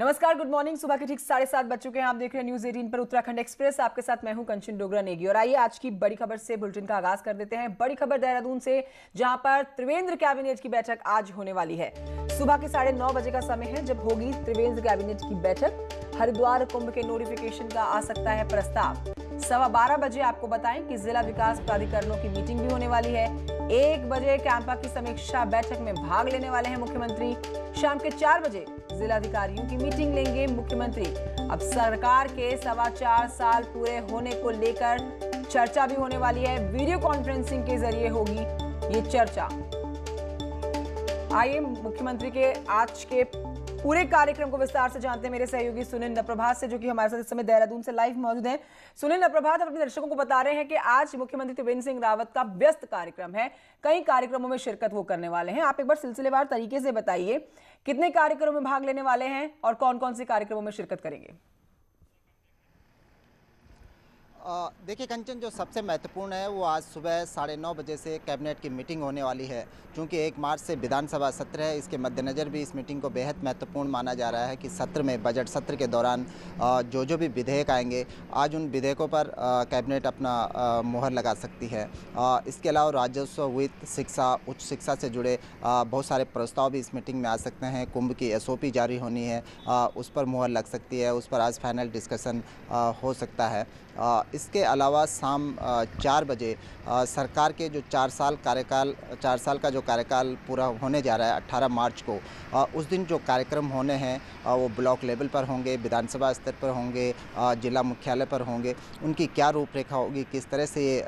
नमस्कार, good morning. सुबह के ठीक 7:30 बज चुके हैं। आप देख रहे हैं न्यूज 18 पर उत्तराखंड एक्सप्रेस। आपके साथ मैं हूं कंचन डोगरा नेगी और आइए आज की बड़ी खबर से बुलेटिन का आगाज कर देते हैं। बड़ी खबर देहरादून से, जहां पर त्रिवेंद्र कैबिनेट की बैठक आज होने वाली है। सुबह के 9:30 बजे का समय है जब होगी त्रिवेंद्र कैबिनेट की बैठक। हरिद्वार कुंभ के नोटिफिकेशन का आ सकता है प्रस्ताव। 12:15 बजे आपको बताएं कि जिला विकास प्राधिकरणों की मीटिंग भी होने वाली है। 1 बजे कैंपा की समीक्षा बैठक में भाग लेने वाले हैं मुख्यमंत्री। शाम के 4 बजे जिलाधिकारियों की मीटिंग लेंगे मुख्यमंत्री। अब सरकार के 4.25 साल पूरे होने को लेकर चर्चा भी होने वाली है। वीडियो कॉन्फ्रेंसिंग के जरिए होगी ये चर्चा। आइए मुख्यमंत्री के आज के पूरे कार्यक्रम को विस्तार से जानते हैं मेरे सहयोगी सुनील नप्रभात से, जो कि हमारे साथ इस समय देहरादून से लाइव मौजूद हैं। सुनील नप्रभात अपने दर्शकों को बता रहे हैं कि आज मुख्यमंत्री त्रिवेंद्र सिंह रावत का व्यस्त कार्यक्रम है, कई कार्यक्रमों में शिरकत वो करने वाले हैं। आप एक बार सिलसिलेवार तरीके से बताइए कितने कार्यक्रमों में भाग लेने वाले हैं और कौन कौन से कार्यक्रमों में शिरकत करेंगे। देखिए कंचन, जो सबसे महत्वपूर्ण है वो आज सुबह 9:30 बजे से कैबिनेट की मीटिंग होने वाली है। क्योंकि 1 मार्च से विधानसभा सत्र है, इसके मद्देनज़र भी इस मीटिंग को बेहद महत्वपूर्ण माना जा रहा है कि सत्र में, बजट सत्र के दौरान जो भी विधेयक आएंगे, आज उन विधेयकों पर कैबिनेट अपना मुहर लगा सकती है। इसके अलावा राजस्व, वित्त, शिक्षा, उच्च शिक्षा से जुड़े बहुत सारे प्रस्ताव भी इस मीटिंग में आ सकते हैं। कुंभ की SOP जारी होनी है, उस पर मुहर लग सकती है, उस पर आज फाइनल डिस्कशन हो सकता है। इसके अलावा शाम 4 बजे सरकार के जो 4 साल का जो कार्यकाल पूरा होने जा रहा है 18 मार्च को, उस दिन जो कार्यक्रम होने हैं वो ब्लॉक लेवल पर होंगे, विधानसभा स्तर पर होंगे, जिला मुख्यालय पर होंगे। उनकी क्या रूपरेखा होगी, किस तरह से ये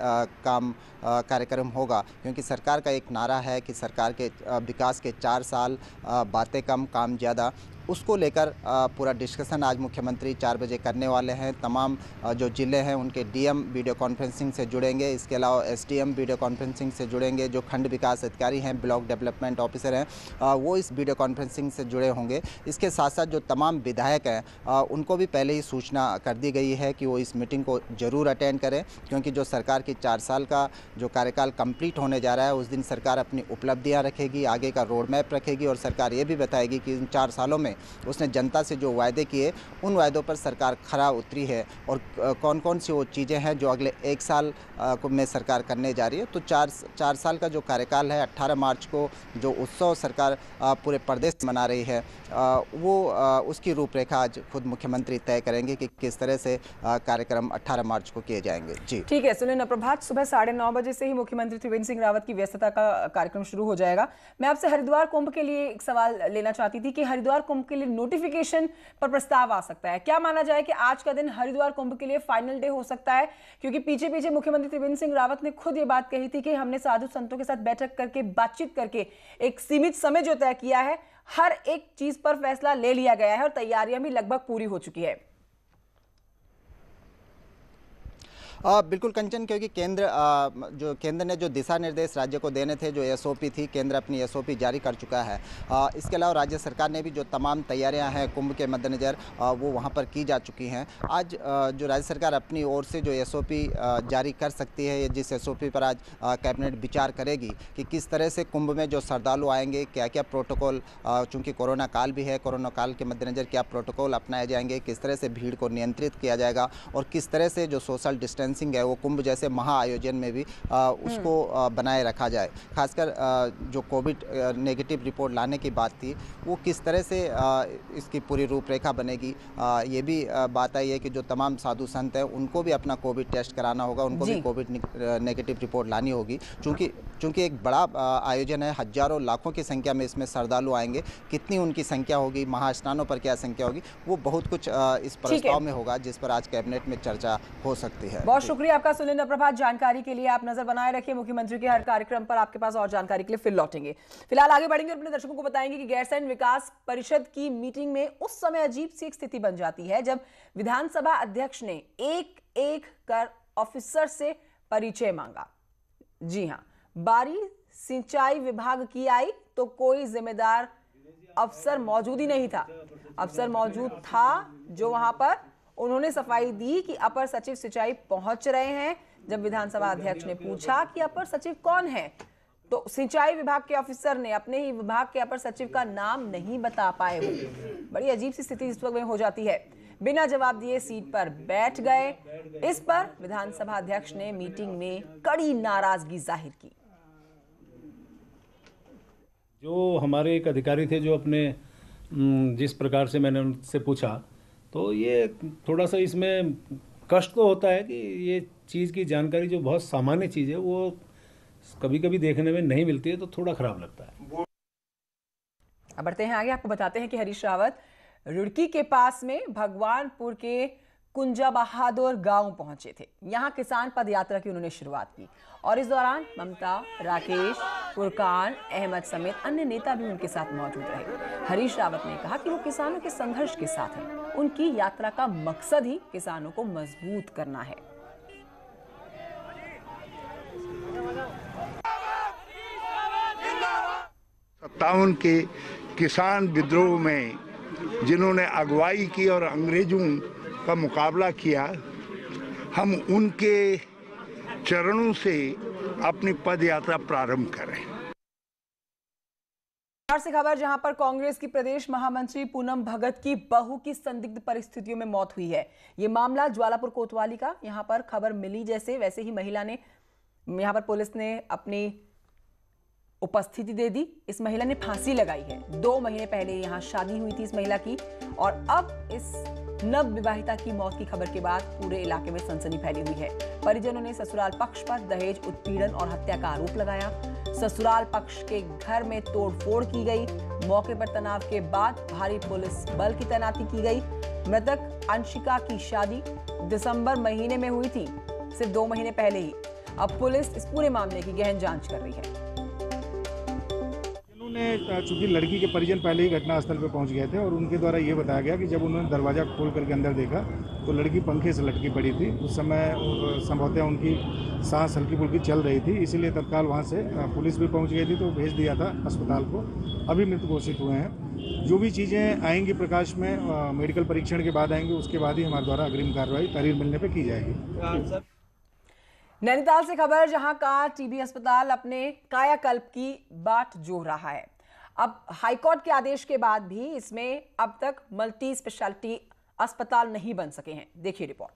कार्यक्रम होगा, क्योंकि सरकार का एक नारा है कि सरकार के विकास के 4 साल, बातें कम काम ज़्यादा, उसको लेकर पूरा डिस्कशन आज मुख्यमंत्री 4 बजे करने वाले हैं। तमाम जो ज़िले हैं उनके DM वीडियो कॉन्फ्रेंसिंग से जुड़ेंगे। इसके अलावा SDM वीडियो कॉन्फ्रेंसिंग से जुड़ेंगे। जो खंड विकास अधिकारी हैं, ब्लॉक डेवलपमेंट ऑफिसर हैं, वो इस वीडियो कॉन्फ्रेंसिंग से जुड़े होंगे। इसके साथ साथ जो तमाम विधायक हैं उनको भी पहले ही सूचना कर दी गई है कि वो इस मीटिंग को ज़रूर अटेंड करें, क्योंकि जो सरकार की 4 साल का जो कार्यकाल कंप्लीट होने जा रहा है, उस दिन सरकार अपनी उपलब्धियाँ रखेगी, आगे का रोड मैप रखेगी और सरकार ये भी बताएगी कि इन 4 सालों में उसने जनता से जो वायदे किए, उन वायदों पर सरकार खरा उतरी है और कौन कौन सी वो चीज़ें हैं जो अगले 1 साल में सरकार करने जा रही है। तो 4 साल का जो कार्यकाल है, 18 मार्च को जो उत्सव सरकार पूरे प्रदेश में मना रही है, वो उसकी रूपरेखा आज खुद मुख्यमंत्री तय करेंगे कि किस तरह से कार्यक्रम 18 मार्च को किए जाएंगे। जी ठीक है सुनील नप्रभात, सुबह 9:30 बजे से ही मुख्यमंत्री त्रिवेंद्र सिंह रावत की व्यस्तता का कार्यक्रम शुरू हो जाएगा। मैं आपसे हरिद्वार कुंभ के लिए एक सवाल लेना चाहती थी कि हरिद्वार कुंभ के लिए नोटिफिकेशन पर प्रस्ताव आ सकता है। क्या माना जाए कि आज का दिन हरिद्वार कुंभ के लिए फाइनल डे हो सकता है? क्योंकि पीछे मुख्यमंत्री त्रिवेंद्र सिंह रावत ने खुद ये बात कही थी कि हमने साधु संतों के साथ बैठक करके, बातचीत करके एक सीमित समय जो तय किया है, हर एक चीज पर फैसला ले लिया गया है और तैयारियां भी लगभग पूरी हो चुकी है। बिल्कुल कंचन, क्योंकि केंद्र ने जो दिशा निर्देश राज्य को देने थे, जो SOP थी, केंद्र अपनी SOP जारी कर चुका है। इसके अलावा राज्य सरकार ने भी जो तमाम तैयारियां हैं कुंभ के मद्देनज़र वो वहां पर की जा चुकी हैं। आज जो राज्य सरकार अपनी ओर से जो SOP जारी कर सकती है, जिस SOP पर आज कैबिनेट विचार करेगी कि किस तरह से कुंभ में जो श्रद्धालु आएंगे, क्या क्या प्रोटोकॉल, चूँकि कोरोना काल भी है, कोरोना काल के मद्देनज़र क्या प्रोटोकॉल अपनाए जाएंगे, किस तरह से भीड़ को नियंत्रित किया जाएगा और किस तरह से जो सोशल डिस्टेंसिंग है वो कुंभ जैसे महा आयोजन में भी उसको बनाए रखा जाए। खासकर जो कोविड नेगेटिव रिपोर्ट लाने की बात थी, वो किस तरह से इसकी पूरी रूपरेखा बनेगी। ये भी बात आई है कि जो तमाम साधु संत हैं उनको भी अपना कोविड टेस्ट कराना होगा, उनको भी कोविड नेगेटिव रिपोर्ट लानी होगी। चूँकि एक बड़ा आयोजन है, हजारों लाखों की संख्या में इसमें श्रद्धालु आएंगे, कितनी उनकी संख्या होगी, महास्नानों पर क्या संख्या होगी, वो बहुत कुछ इस प्रस्ताव में होगा जिस पर आज कैबिनेट में चर्चा हो सकती है। बहुत शुक्रिया आपका सुनील नप्रभात, जानकारी के लिए। आप नजर बनाए रखिए मुख्यमंत्री के हर कार्यक्रम पर। आपके पास और जानकारी के लिए फिर लौटेंगे। फिलहाल आगे बढ़ेंगे और अपने दर्शकों को बताएंगे कि गैरसैंण विकास परिषद की मीटिंग में उस समय अजीब सी एक स्थिति बन जाती है जब विधानसभा अध्यक्ष ने एक एक कर ऑफिसर से परिचय मांगा। जी हां, बारी सिंचाई विभाग की आई तो कोई जिम्मेदार अफसर मौजूद ही नहीं था। अफसर मौजूद था जो वहां पर उन्होंने सफाई दी कि अपर सचिव सिंचाई पहुंच रहे हैं। जब विधानसभा अध्यक्ष ने पूछा कि अपर सचिव कौन है, तो सिंचाई विभाग के ऑफिसर ने अपने ही विभाग के अपर सचिव का नाम नहीं बता पाए हो। बड़ी अजीब सी स्थिति इस वक्त में हो जाती है। बिना जवाब दिए सीट पर बैठ गए। इस पर विधानसभा अध्यक्ष ने मीटिंग में कड़ी नाराजगी जाहिर की। जो हमारे एक अधिकारी थे जो अपने जिस प्रकार से मैंने उनसे पूछा, तो ये थोड़ा सा इसमें कष्ट तो होता है कि ये चीज़ की जानकारी जो बहुत सामान्य चीज़ है वो कभी कभी देखने में नहीं मिलती है, तो थोड़ा खराब लगता है। अब बढ़ते हैं आगे, आपको बताते हैं कि हरीश रावत रुड़की के पास में भगवानपुर के कुंजा बहादुर गांव पहुंचे थे। यहां किसान पद यात्रा की उन्होंने शुरुआत की और इस दौरान ममता, राकेश, फुरकान अहमद समेत अन्य नेता भी उनके साथ मौजूद रहे। हरीश रावत ने कहा कि वो किसानों के संघर्ष के साथ हैं। उनकी यात्रा का मकसद ही किसानों को मजबूत करना है। 57 के किसान विद्रोह में जिन्होंने अगुवाई की और अंग्रेजों का मुकाबला किया, हम उनके चरणों से अपनी पद यात्रा प्रारंभ करें। से खबर जहां पर कांग्रेस की प्रदेश महामंत्री पूनम भगत की बहू की संदिग्ध परिस्थितियों में मौत हुई है। यह मामला ज्वालापुर कोतवाली का। यहां पर खबर मिली वैसे ही महिला ने यहां पर पुलिस ने अपनी उपस्थिति दे दी। इस महिला ने फांसी लगाई है। 2 महीने पहले यहां शादी हुई थी इस महिला की और अब इस नव विवाहिता की मौत की खबर के बाद पूरे इलाके में सनसनी फैली हुई है। परिजनों ने ससुराल पक्ष पर दहेज उत्पीड़न और हत्या का आरोप लगाया। ससुराल पक्ष के घर में तोड़फोड़ की गई। मौके पर तनाव के बाद भारी पुलिस बल की तैनाती की गई। मृतक अंशिका की शादी दिसंबर महीने में हुई थी, सिर्फ 2 महीने पहले ही। अब पुलिस इस पूरे मामले की गहन जांच कर रही है। चूंकि लड़की के परिजन पहले ही घटनास्थल पर पहुंच गए थे और उनके द्वारा ये बताया गया कि जब उन्होंने दरवाजा खोल करके अंदर देखा तो लड़की पंखे से लटकी पड़ी थी। उस समय संभवतः उनकी सांस हल्की फुल्की चल रही थी, इसीलिए तत्काल वहां से पुलिस भी पहुंच गई थी, तो भेज दिया था अस्पताल को। अभी मृत घोषित हुए हैं। जो भी चीज़ें आएंगी प्रकाश में मेडिकल परीक्षण के बाद आएंगी, उसके बाद ही हमारे द्वारा अग्रिम कार्रवाई तहरीर मिलने पर की जाएगी। नैनीताल से खबर जहां का टीबी अस्पताल अपने कायाकल्प की बाट जोड़ रहा है। अब हाईकोर्ट के आदेश के बाद भी इसमें अब तक मल्टी स्पेशलिटी अस्पताल नहीं बन सके हैं। देखिए रिपोर्ट।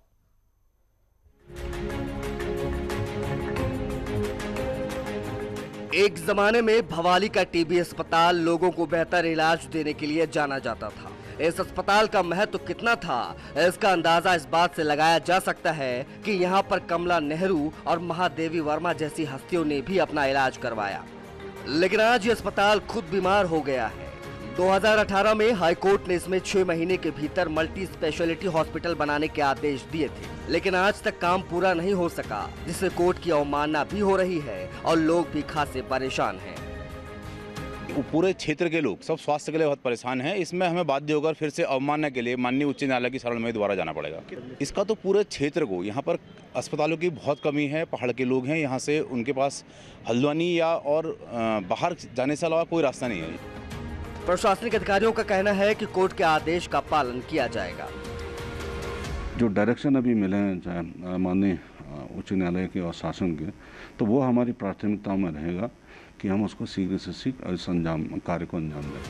एक जमाने में भवाली का टीबी अस्पताल लोगों को बेहतर इलाज देने के लिए जाना जाता था। इस अस्पताल का महत्व कितना था, इसका अंदाजा इस बात से लगाया जा सकता है कि यहाँ पर कमला नेहरू और महादेवी वर्मा जैसी हस्तियों ने भी अपना इलाज करवाया। लेकिन आज ये अस्पताल खुद बीमार हो गया है। 2018 में हाईकोर्ट ने इसमें 6 महीने के भीतर मल्टी स्पेशलिटी हॉस्पिटल बनाने के आदेश दिए थे, लेकिन आज तक काम पूरा नहीं हो सका, जिससे कोर्ट की अवमानना भी हो रही है और लोग भी खासे परेशान हैं। पूरे क्षेत्र के लोग सब स्वास्थ्य के लिए बहुत परेशान हैं। इसमें हमें बाध्य होकर फिर से अवमानना के लिए माननीय उच्च न्यायालय की शरण में दोबारा जाना पड़ेगा। इसका तो पूरे क्षेत्र को, यहाँ पर अस्पतालों की बहुत कमी है। पहाड़ के लोग हैं, यहाँ से उनके पास हल्द्वानी या और बाहर जाने से अलावा कोई रास्ता नहीं है। प्रशासनिक अधिकारियों का कहना है कि कोर्ट के आदेश का पालन किया जाएगा। जो डायरेक्शन अभी मिले हैं माननीय उच्च न्यायालय के और शासन के, तो वो हमारी प्राथमिकता में रहेगा कि हम उसको शीघ्र से शीघ्र इस कार्य को अंजाम दें।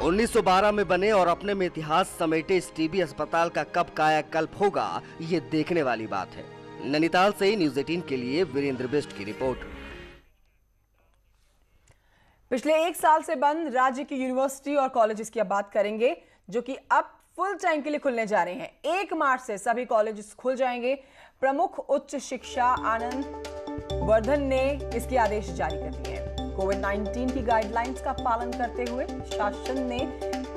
1912 में बने और अपने में इतिहास समेटे इस टीबी अस्पताल का कब कायाकल्प होगा, ये देखने वाली बात है। नैनीताल से न्यूज़ 18 के लिए वीरेंद्र बिष्ट की रिपोर्ट। पिछले 1 साल से बंद राज्य की यूनिवर्सिटी और कॉलेजेस की अब बात करेंगे, जो कि अब फुल टाइम के लिए खुलने जा रहे हैं। 1 मार्च से सभी कॉलेजेस खुल जाएंगे। प्रमुख उच्च शिक्षा आनंद वर्धन ने इसके आदेश जारी कर दिए हैं। कोविड-19 की गाइडलाइंस का पालन करते हुए शासन ने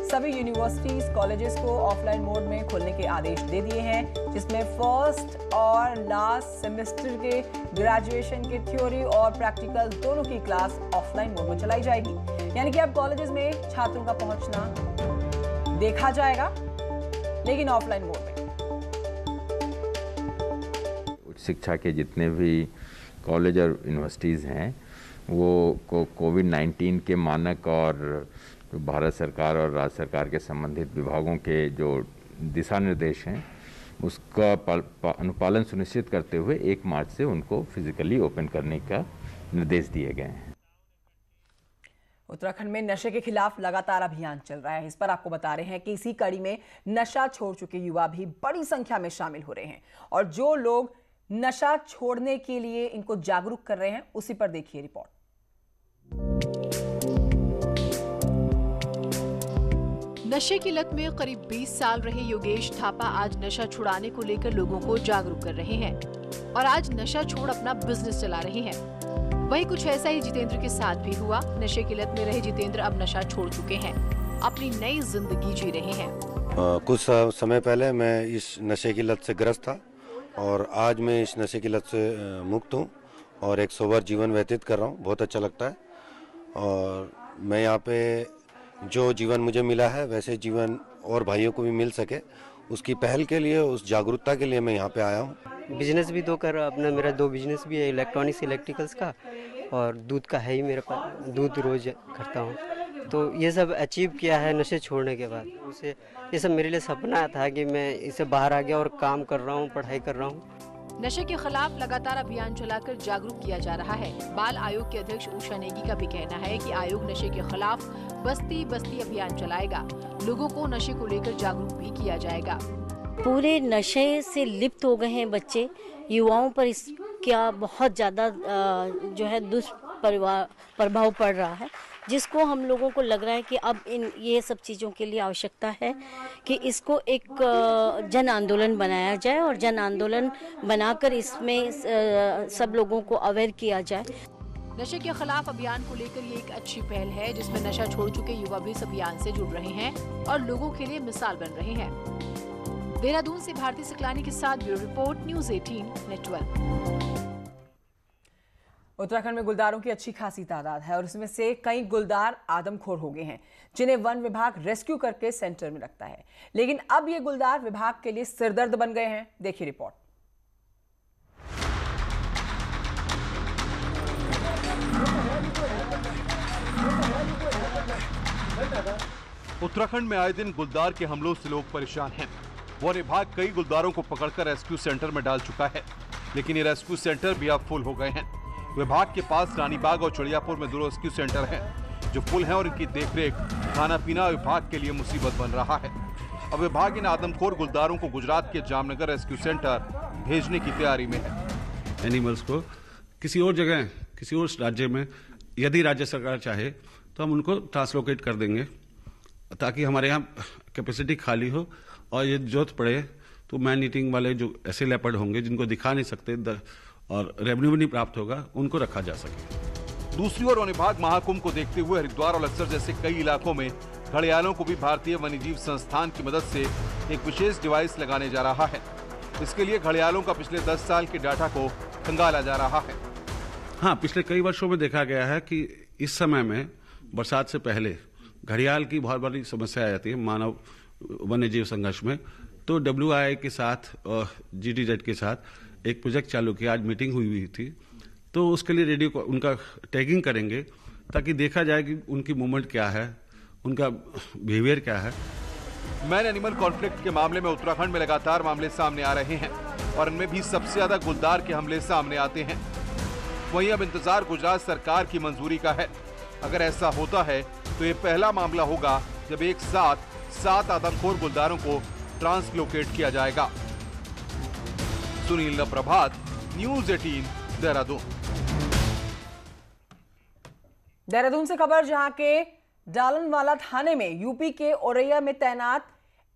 सभी यूनिवर्सिटीज कॉलेजेस को ऑफलाइन मोड में खोलने के आदेश दे दिए हैं, जिसमें फर्स्ट और लास्ट सेमेस्टर के ग्रेजुएशन के थ्योरी और प्रैक्टिकल दोनों की क्लास ऑफलाइन मोड में चलाई जाएगी। यानी कि अब कॉलेजेस में छात्रों का पहुंचना देखा जाएगा, लेकिन ऑफलाइन मोड में। उच्च शिक्षा के जितने भी कॉलेज और यूनिवर्सिटीज़ हैं वो कोविड-19 के मानक और जो भारत सरकार और राज्य सरकार के संबंधित विभागों के जो दिशा निर्देश हैं उसका अनुपालन सुनिश्चित करते हुए 1 मार्च से उनको फिजिकली ओपन करने का निर्देश दिए गए हैं। उत्तराखंड में नशे के खिलाफ लगातार अभियान चल रहा है। इस पर आपको बता रहे हैं कि इसी कड़ी में नशा छोड़ चुके युवा भी बड़ी संख्या में शामिल हो रहे हैं और जो लोग नशा छोड़ने के लिए इनको जागरूक कर रहे हैं, उसी पर देखिए रिपोर्ट। नशे की लत में करीब 20 साल रहे योगेश थापा आज नशा छुड़ाने को लेकर लोगों को जागरूक कर रहे हैं और आज नशा छोड़ अपना बिजनेस चला रहे हैं। वही कुछ ऐसा ही जितेंद्र के साथ भी हुआ। नशे की लत में रहे जितेंद्र अब नशा छोड़ चुके हैं, अपनी नई जिंदगी जी रहे हैं। कुछ समय पहले मैं इस नशे की लत से ग्रस्त था और आज मैं इस नशे की लत से मुक्त हूँ और एक सोबर जीवन व्यतीत कर रहा हूँ। बहुत अच्छा लगता है और मैं यहाँ पे जो जीवन मुझे मिला है वैसे जीवन और भाइयों को भी मिल सके, उसकी पहल के लिए, उस जागरूकता के लिए मैं यहाँ पे आया हूँ। बिजनेस भी अपना मेरा 2 बिजनेस भी है, इलेक्ट्रॉनिक्स इलेक्ट्रिकल्स का और दूध का है ही मेरे पास, दूध रोज करता हूँ। तो ये सब अचीव किया है नशे छोड़ने के बाद। उसे ये सब मेरे लिए सपना था कि मैं इससे बाहर आ गया और काम कर रहा हूँ, पढ़ाई कर रहा हूँ। नशे के खिलाफ लगातार अभियान चलाकर जागरूक किया जा रहा है। बाल आयोग के अध्यक्ष उषा नेगी का भी कहना है कि आयोग नशे के खिलाफ बस्ती बस्ती अभियान चलाएगा। लोगों को नशे को लेकर जागरूक भी किया जाएगा। पूरे नशे से लिप्त हो गए हैं बच्चे, युवाओं पर इसका बहुत ज़्यादा जो है दुष्प्रभाव पड़ रहा है, जिसको हम लोगों को लग रहा है कि अब ये सब चीज़ों के लिए आवश्यकता है कि इसको एक जन आंदोलन बनाया जाए और जन आंदोलन बनाकर इसमें सब लोगों को अवेयर किया जाए। नशे के खिलाफ अभियान को लेकर ये एक अच्छी पहल है जिसमें नशा छोड़ चुके युवा भी इस अभियान से जुड़ रहे हैं और लोगों के लिए मिसाल बन रहे हैं। देहरादून से भारती सिकलानी के साथ bureau report, news 18 network. Uttarakhand में गुलदारों की अच्छी खासी तादाद है और इसमें से कई गुलदार आदमखोर हो गए हैं जिन्हें वन विभाग रेस्क्यू करके सेंटर में रखता है, लेकिन अब ये गुलदार विभाग के लिए सिरदर्द बन गए हैं। देखिए रिपोर्ट। उत्तराखंड में आए दिन गुलदार के हमलों से लोग परेशान हैं। वन विभाग कई गुलदारों को पकड़कर रेस्क्यू सेंटर में डाल चुका है, लेकिन ये रेस्क्यू सेंटर भी अब फुल हो गए हैं। विभाग के पास रानीबाग और चिड़ियापुर में 2 रेस्क्यू सेंटर हैं जो फुल हैं और इनकी देखरेख खाना पीना विभाग के लिए मुसीबत बन रहा है। अब विभाग इन आदमखोर गुलदारों को गुजरात के जामनगर रेस्क्यू सेंटर भेजने की तैयारी में है। एनिमल्स को किसी और जगह, किसी और राज्य में यदि राज्य सरकार चाहे तो हम उनको ट्रांसलोकेट कर देंगे ताकि हमारे यहाँ कैपेसिटी खाली हो और ये जरूरत पड़े तो मैन ईटिंग वाले जो ऐसे लेपर्ड होंगे जिनको दिखा नहीं सकते और रेवेन्यू भी नहीं प्राप्त होगा, उनको रखा जा सके। दूसरी ओर वन विभाग महाकुंभ को देखते हुए हरिद्वार और लक्सर जैसे कई इलाकों में घड़ियालों को भी भारतीय वन्यजीव संस्थान की मदद से एक विशेष डिवाइस लगाने जा रहा है। इसके लिए घड़ियालों का पिछले 10 साल के डाटा को खंगाला जा रहा है। हाँ, पिछले कई वर्षों में देखा गया है कि इस समय में बरसात से पहले घड़ियाल की बहुत बड़ी समस्या आ जाती है मानव वन्यजीव संघर्ष में। तो WIA के साथ और GTZ के साथ एक प्रोजेक्ट चालू किया। आज मीटिंग हुई थी तो उसके लिए रेडियो को उनका टैगिंग करेंगे ताकि देखा जाए कि उनकी मूवमेंट क्या है, उनका बिहेवियर क्या है। मैन एनिमल कॉन्फ्लिक्ट के मामले में उत्तराखंड में लगातार मामले सामने आ रहे हैं और इनमें भी सबसे ज्यादा गुलदार के हमले सामने आते हैं। वहीं अब इंतजार गुजरात सरकार की मंजूरी का है। अगर ऐसा होता है तो ये पहला मामला होगा जब एक साथ 7 आदमखोर गुलदारों को ट्रांसलोकेट किया जाएगा। सुनील प्रभात, न्यूज़ 18 देहरादून। देहरादून से खबर, जहां के डालनवाला थाने में यूपी के औरैया में तैनात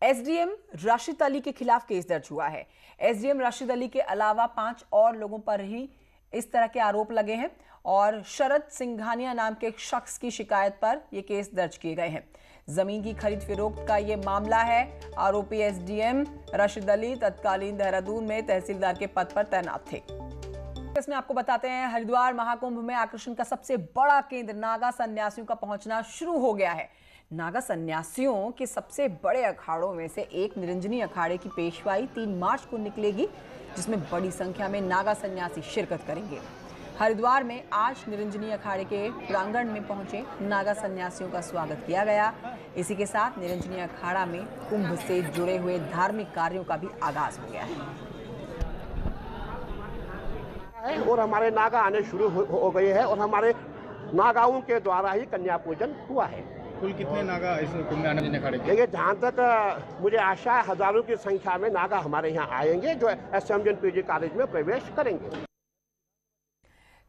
SDM राशिद अली के खिलाफ केस दर्ज हुआ है। SDM राशिद अली के अलावा 5 और लोगों पर ही इस तरह के आरोप लगे हैं और शरद सिंघानिया नाम के एक शख्स की शिकायत पर यह केस दर्ज किए गए हैं। जमीन की खरीद फरोख्त का ये मामला है। आरोपी SDM राशिद अली तत्कालीन देहरादून में तहसीलदार के पद पर तैनात थे। इसमें आपको बताते हैं, हरिद्वार महाकुंभ में आकर्षण का सबसे बड़ा केंद्र नागा सन्यासियों का पहुंचना शुरू हो गया है। नागा सन्यासियों के सबसे बड़े अखाड़ों में से एक निरंजनी अखाड़े की पेशवाई 3 मार्च को निकलेगी, जिसमें बड़ी संख्या में नागा सन्यासी शिरकत करेंगे। हरिद्वार में आज निरंजनी अखाड़े के प्रांगण में पहुंचे नागा सन्यासियों का स्वागत किया गया। इसी के साथ निरंजनी अखाड़ा में कुंभ से जुड़े हुए धार्मिक कार्यों का भी आगाज हो गया है। है और हमारे नागा आने शुरू हो गए हैं और हमारे नागाओं के द्वारा ही कन्या पूजन हुआ है। कुल कितने नागा इस कुंभ में आने खड़े? देखिए, जहाँ तक मुझे आशा है हजारों की संख्या में नागा हमारे यहाँ आएंगे जो एसएमजन पीजी कॉलेज में प्रवेश करेंगे।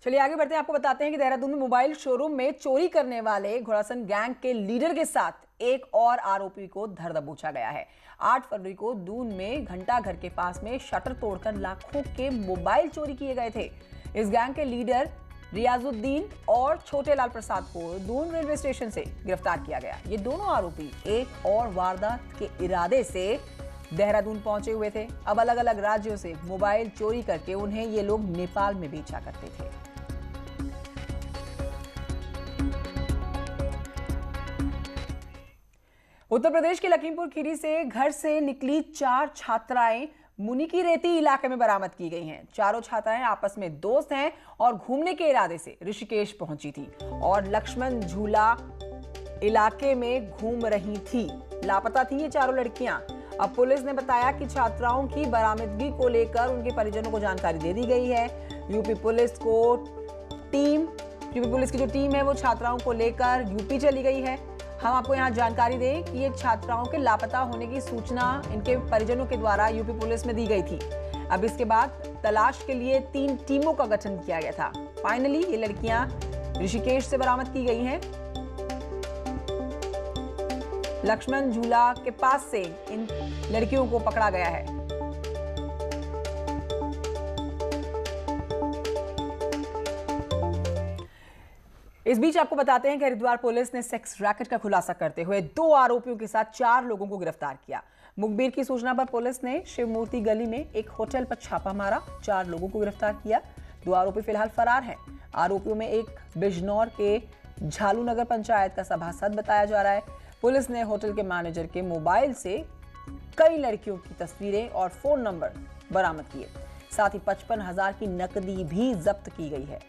चलिए आगे बढ़ते हैं। आपको बताते हैं कि देहरादून में मोबाइल शोरूम में चोरी करने वाले घोड़ासन गैंग के लीडर के साथ एक और आरोपी को धर दबोचा गया है। 8 फरवरी को दून में घंटा घर के पास में शटर तोड़कर लाखों के मोबाइल चोरी किए गए थे। इस गैंग के लीडर रियाजुद्दीन और छोटे लाल प्रसाद को दून रेलवे स्टेशन से गिरफ्तार किया गया। ये दोनों आरोपी एक और वारदात के इरादे से देहरादून पहुंचे हुए थे। अब अलग अलग राज्यों से मोबाइल चोरी करके उन्हें ये लोग नेपाल में बेचा करते थे। उत्तर प्रदेश के लखीमपुर खीरी से घर से निकली 4 छात्राएं मुनिकी रेती इलाके में बरामद की गई हैं। चारों छात्राएं आपस में दोस्त हैं और घूमने के इरादे से ऋषिकेश पहुंची थी और लक्ष्मण झूला इलाके में घूम रही थी। लापता थी ये चारों लड़कियां। अब पुलिस ने बताया कि छात्राओं की बरामदगी को लेकर उनके परिजनों को जानकारी दे दी गई है। यूपी पुलिस की जो टीम है वो छात्राओं को लेकर यूपी चली गई है। हम आपको यहाँ जानकारी दें कि ये छात्राओं के लापता होने की सूचना इनके परिजनों के द्वारा यूपी पुलिस में दी गई थी। अब इसके बाद तलाश के लिए 3 टीमों का गठन किया गया था। फाइनली ये लड़कियां ऋषिकेश से बरामद की गई हैं। लक्ष्मण झूला के पास से इन लड़कियों को पकड़ा गया है। इस बीच आपको बताते हैं कि हरिद्वार पुलिस ने सेक्स रैकेट का खुलासा करते हुए 2 आरोपियों के साथ 4 लोगों को गिरफ्तार किया। मुखबिर की सूचना पर पुलिस ने शिवमूर्ति गली में एक होटल पर छापा मारा, 4 लोगों को गिरफ्तार किया। 2 आरोपी फिलहाल फरार हैं। आरोपियों में एक बिजनौर के झालू नगर पंचायत का सभासद बताया जा रहा है। पुलिस ने होटल के मैनेजर के मोबाइल से कई लड़कियों की तस्वीरें और फोन नंबर बरामद किए। साथ ही 55,000 की नकदी भी जब्त की गई है।